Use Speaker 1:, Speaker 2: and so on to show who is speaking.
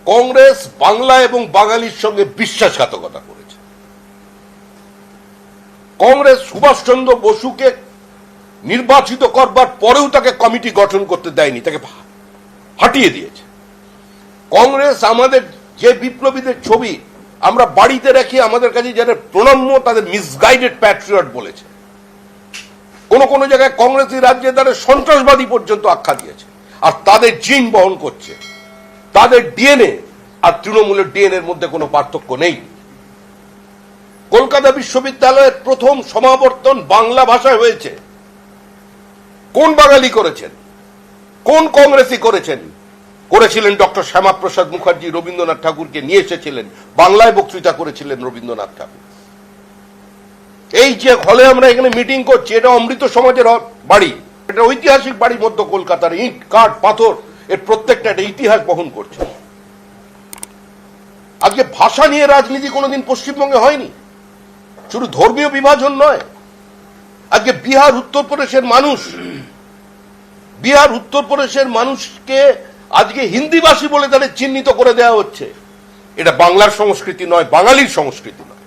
Speaker 1: কংগ্রেস বাংলা এবং বাঙালির সঙ্গে বিশ্বাসঘাতকতা করেছে। কংগ্রেস সুভাষচন্দ্র বসুকে নির্বাচিত করবার পরেও তাকে কমিটি গঠন করতে দেয়নি, তাকে হাঁটিয়ে দিয়েছে। কংগ্রেস আমাদের যে বিপ্লবীদের ছবি আমরা বাড়িতে রেখে আমাদের কাছে যারা প্রণম্য তাদের মিসগাইডেড প্যাট্রিয়ট বলেছে, কোন কোন জায়গায় কংগ্রেসী রাজ্যে তারা সন্ত্রাসবাদী পর্যন্ত আখ্যা দিয়েছে। আর তাদের জিন বহন করছে, তাদের ডিএনএ আর তৃণমূলের ডিএনএর মধ্যে কোনো পার্থক্য নেই। কলকাতা বিশ্ববিদ্যালয়ের প্রথম সমাবর্তন বাংলা ভাষায় হয়েছে। কোন বাঙালি করেছেন? কোন কংগ্রেসী করেছেন? করেছিলেন ডক্টর শ্যামাপ্রসাদ মুখার্জি রবীন্দ্রনাথ ঠাকুরকে নিয়ে এসেছিলেন, বাংলায় বক্তৃতা করেছিলেন রবীন্দ্রনাথ ঠাকুর। এই যে হলে আমরা এখানে মিটিং করছি, এটা অমৃত সমাজের বাড়ি, এটা ঐতিহাসিক বাড়ি মধ্য কলকাতার, ইট কাঠ পাথর এর প্রত্যেকটা একটা ইতিহাস বহন করছে। আজকে ভাষা নিয়ে রাজনীতি কোনোদিন পশ্চিমবঙ্গে হয়নি, শুধু ধর্মীয় বিভাজন নয়। আজকে বিহার উত্তরপ্রদেশের মানুষকে আজকে হিন্দিভাষী বলে তাদের চিহ্নিত করে দেওয়া হচ্ছে। এটা বাংলার সংস্কৃতি নয়, বাঙালির সংস্কৃতি নয়।